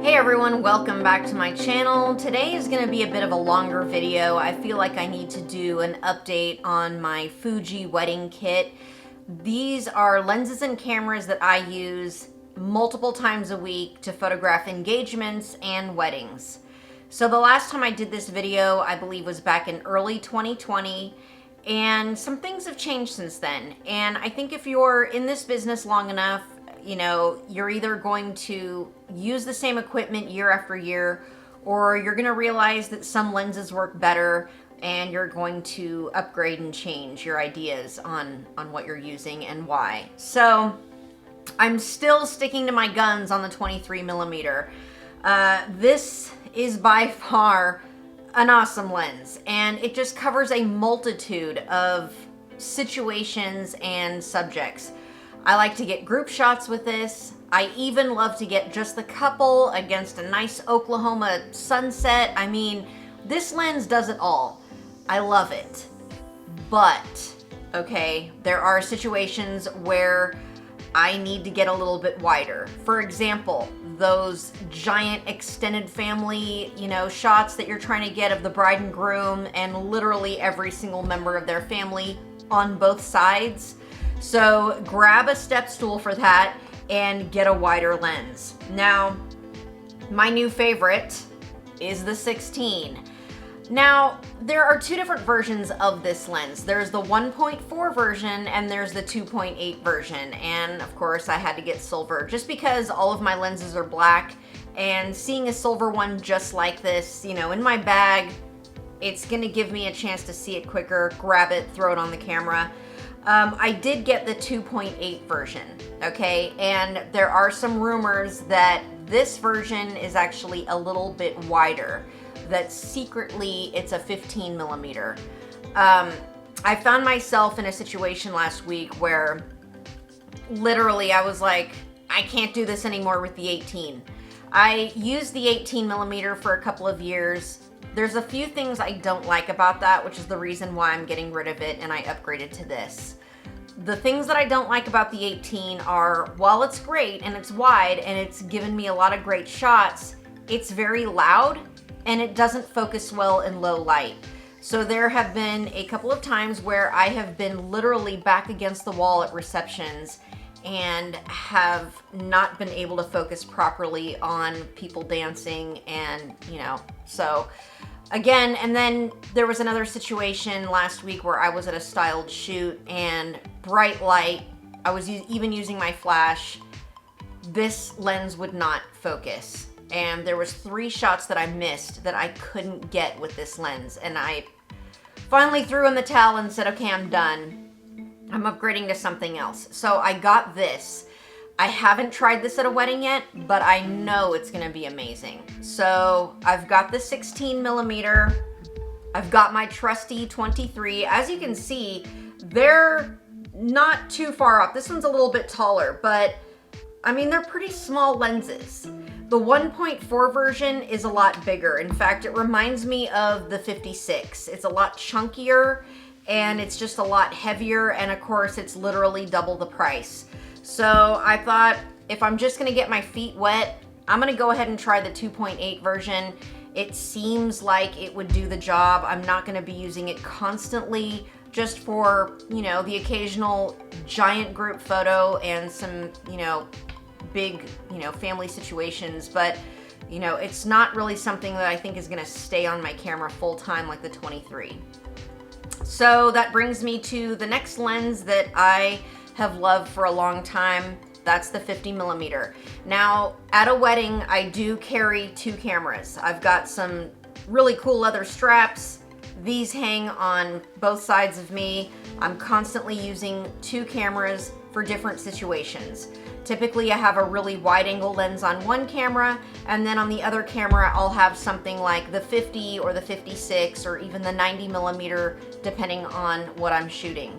Hey everyone, welcome back to my channel. Today is going to be a bit of a longer video. I feel like I need to do an update on my Fuji wedding kit. These are lenses and cameras that I use multiple times a week to photograph engagements and weddings. So the last time I did this video, I believe, was back in early 2020, and some things have changed since then. And I think if you're in this business long enough, you know, you're either going to use the same equipment year after year, or you're going to realize that some lenses work better and you're going to upgrade and change your ideas on what you're using and why. So I'm still sticking to my guns on the 23mm. This is by far an awesome lens, and it just covers a multitude of situations and subjects. I like to get group shots with this. I even love to get just the couple against a nice Oklahoma sunset. I mean, this lens does it all. I love it. But, okay, there are situations where I need to get a little bit wider. For example, those giant extended family, shots that you're trying to get of the bride and groom and literally every single member of their family on both sides. So grab a step stool for that and get a wider lens. Now, my new favorite is the 16. Now, there are two different versions of this lens. There's the 1.4 version and there's the 2.8 version. And of course, I had to get silver just because all of my lenses are black, and seeing a silver one just like this, in my bag, it's gonna give me a chance to see it quicker, grab it, throw it on the camera. I did get the 2.8 version, okay? And there are some rumors that this version is actually a little bit wider, that secretly it's a 15mm. I found myself in a situation last week where literally I was like, I can't do this anymore with the 18. I used the 18mm for a couple of years. There's a few things I don't like about that, which is the reason why I'm getting rid of it and I upgraded to this. The things that I don't like about the 18 are, while it's great and it's wide and it's given me a lot of great shots, it's very loud and it doesn't focus well in low light. So there have been a couple of times where I have been literally back against the wall at receptions and have not been able to focus properly on people dancing and, so again. And then there was another situation last week where I was at a styled shoot and bright light, I was even using my flash, this lens would not focus. And there was 3 shots that I missed that I couldn't get with this lens. And I finally threw in the towel and said, okay, I'm done. I'm upgrading to something else. So I got this. I haven't tried this at a wedding yet, but I know it's gonna be amazing. So I've got the 16mm. I've got my trusty 23. As you can see, they're not too far off. This one's a little bit taller, but I mean, they're pretty small lenses. The 1.4 version is a lot bigger. In fact, it reminds me of the 56. It's a lot chunkier and it's just a lot heavier. And of course, it's literally double the price. So I thought, if I'm just gonna get my feet wet, I'm gonna go ahead and try the 2.8 version. It seems like it would do the job. I'm not gonna be using it constantly, just for, the occasional giant group photo and some, big, family situations. But, it's not really something that I think is gonna stay on my camera full time like the 23. So that brings me to the next lens that I have loved for a long time. That's the 50mm. Now, at a wedding, I do carry 2 cameras. I've got some really cool leather straps. These hang on both sides of me. I'm constantly using 2 cameras for different situations. Typically, I have a really wide angle lens on one camera, and then on the other camera, I'll have something like the 50 or the 56 or even the 90mm, depending on what I'm shooting.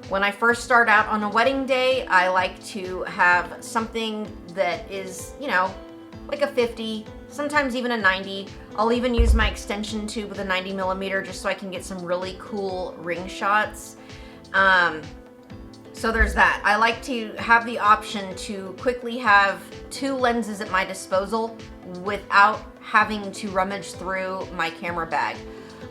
When I first start out on a wedding day, I like to have something that is, like a 50, sometimes even a 90. I'll even use my extension tube with a 90mm just so I can get some really cool ring shots. So there's that. I like to have the option to quickly have 2 lenses at my disposal without having to rummage through my camera bag.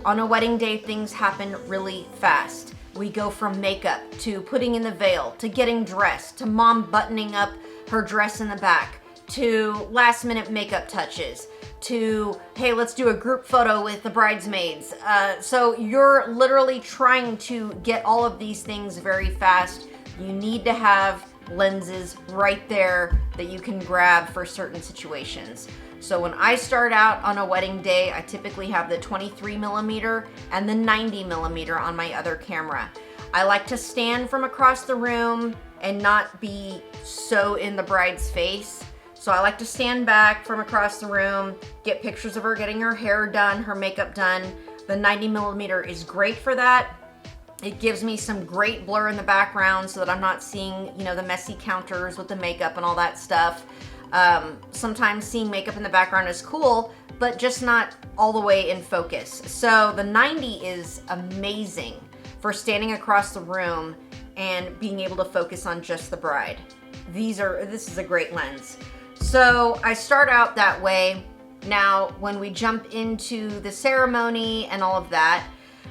On a wedding day, things happen really fast. We go from makeup to putting in the veil, to getting dressed, to mom buttoning up her dress in the back, to last minute makeup touches, to, hey, let's do a group photo with the bridesmaids. So you're literally trying to get all of these things very fast. You need to have lenses right there that you can grab for certain situations. So when I start out on a wedding day, I typically have the 23mm and the 90mm on my other camera. I like to stand from across the room and not be so in the bride's face. So I like to stand back from across the room, get pictures of her getting her hair done, her makeup done. The 90mm is great for that. It gives me some great blur in the background so that I'm not seeing, you know, the messy counters with the makeup and all that stuff. Sometimes seeing makeup in the background is cool, but just not all the way in focus. So the 90 is amazing for standing across the room and being able to focus on just the bride. This is a great lens. So I start out that way. Now, when we jump into the ceremony and all of that,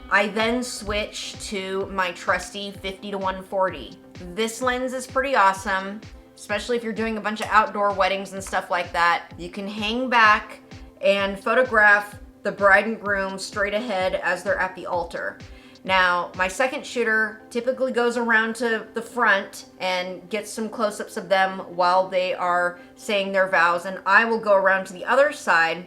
I then switch to my trusty 50-140. This lens is pretty awesome, especially if you're doing a bunch of outdoor weddings and stuff like that. You can hang back and photograph the bride and groom straight ahead as they're at the altar. Now, my second shooter typically goes around to the front and gets some close-ups of them while they are saying their vows, and I will go around to the other side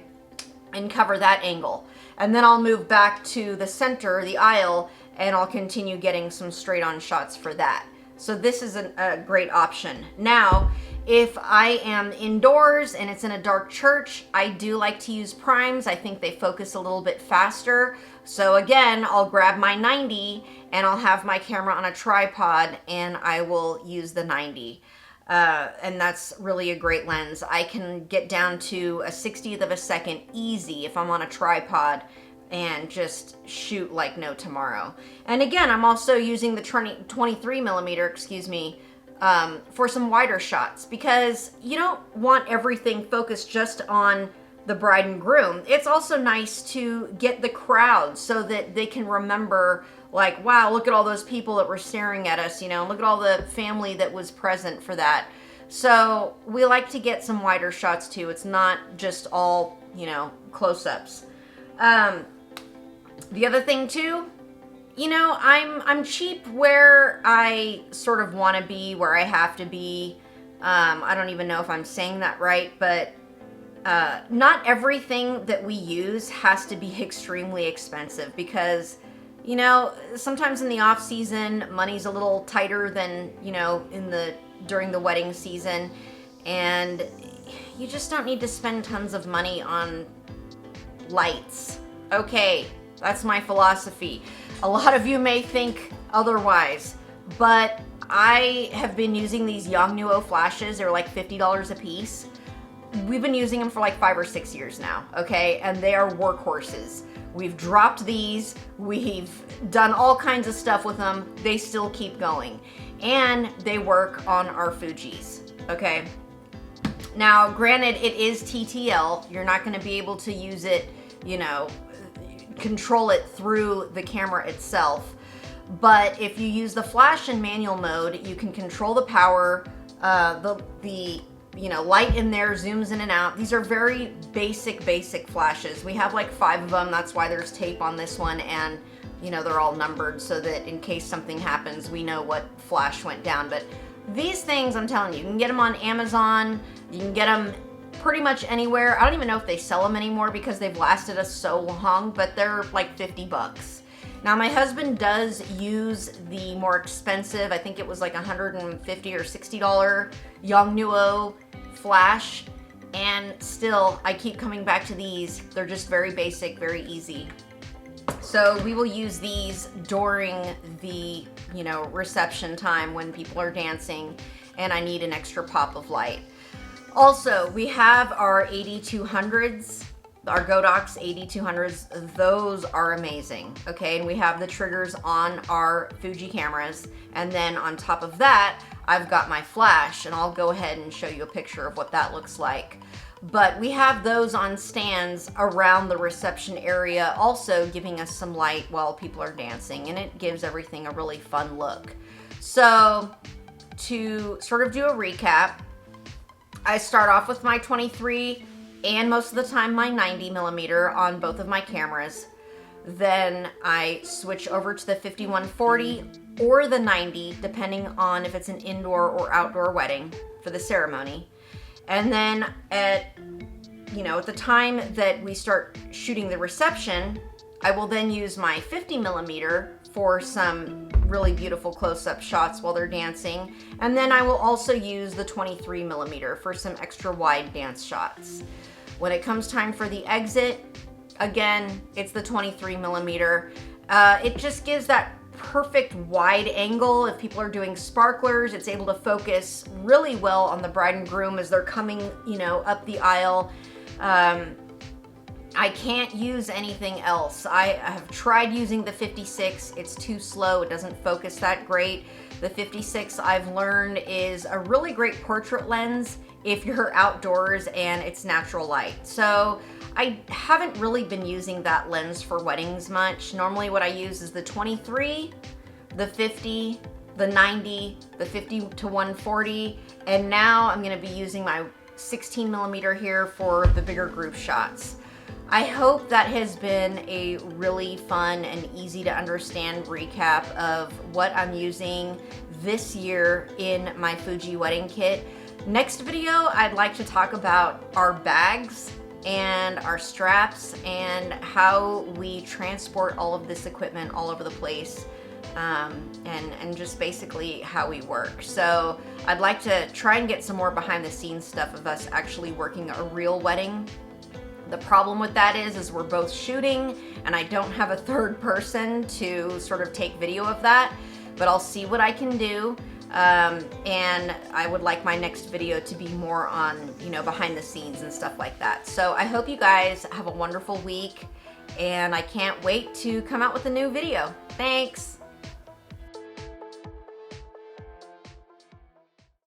and cover that angle. And then I'll move back to the center, the aisle, and I'll continue getting some straight-on shots for that. So this is a great option. Now, if I am indoors and it's in a dark church, I do like to use primes. I think they focus a little bit faster. So again, I'll grab my 90 and I'll have my camera on a tripod and I will use the 90. And that's really a great lens. I can get down to a 60th of a second easy if I'm on a tripod and just shoot like no tomorrow. And again, I'm also using the 23mm, for some wider shots because you don't want everything focused just on the bride and groom. It's also nice to get the crowd so that they can remember, like, wow, look at all those people that were staring at us, you know, look at all the family that was present for that. So we like to get some wider shots too. It's not just all, you know, close-ups. The other thing too, you know, I'm cheap where I sort of want to be, where I have to be. I don't even know if I'm saying that right, but not everything that we use has to be extremely expensive because, you know, sometimes in the off season, money's a little tighter than, you know, during the wedding season, and you just don't need to spend tons of money on lights. Okay, that's my philosophy. A lot of you may think otherwise, but I have been using these Yongnuo flashes. They're like $50 a piece. We've been using them for like 5 or 6 years now, okay? And they are workhorses. We've dropped these, we've done all kinds of stuff with them. They still keep going. And they work on our Fujis, okay? Now, granted, it is TTL. You're not gonna be able to use it, you know, control it through the camera itself. But if you use the flash in manual mode, you can control the power, the you know, light in there zooms in and out. These are very basic flashes. We have like 5 of them. That's why there's tape on this one, and you know, they're all numbered so that in case something happens, we know what flash went down. But these things, I'm telling you can get them on Amazon. You can get them pretty much anywhere. I don't even know if they sell them anymore because they've lasted us so long, but they're like 50 bucks. Now, my husband does use the more expensive, I think it was like $150 or $60 Yongnuo flash, and still I keep coming back to these. They're just very basic, very easy. So we will use these during the, you know, reception time when people are dancing and I need an extra pop of light. Also, we have our AD200s. Our Godox AD200s, those are amazing, okay? And we have the triggers on our Fuji cameras. And then on top of that, I've got my flash, and I'll go ahead and show you a picture of what that looks like. But we have those on stands around the reception area, also giving us some light while people are dancing, and it gives everything a really fun look. So to sort of do a recap, I start off with my 23 and most of the time my 90mm on both of my cameras. Then I switch over to the 5140 or the 90, depending on if it's an indoor or outdoor wedding for the ceremony. And then at the time that we start shooting the reception, I will then use my 50mm for some really beautiful close-up shots while they're dancing. And then I will also use the 23mm for some extra wide dance shots. When it comes time for the exit, again, it's the 23mm. It just gives that perfect wide angle. If people are doing sparklers, it's able to focus really well on the bride and groom as they're coming, up the aisle. I can't use anything else. I have tried using the 56. It's too slow. It doesn't focus that great. The 56, I've learned, is a really great portrait lens if you're outdoors and it's natural light. So I haven't really been using that lens for weddings much. Normally what I use is the 23, the 50, the 90, the 50-140, and now I'm gonna be using my 16mm here for the bigger group shots. I hope that has been a really fun and easy to understand recap of what I'm using this year in my Fuji wedding kit. Next video, I'd like to talk about our bags and our straps and how we transport all of this equipment all over the place, and just basically how we work. So I'd like to try and get some more behind the scenes stuff of us actually working a real wedding. The problem with that is we're both shooting and I don't have a third person to sort of take video of that, but I'll see what I can do. And I would like my next video to be more on, behind the scenes and stuff like that. So I hope you guys have a wonderful week, and I can't wait to come out with a new video. Thanks.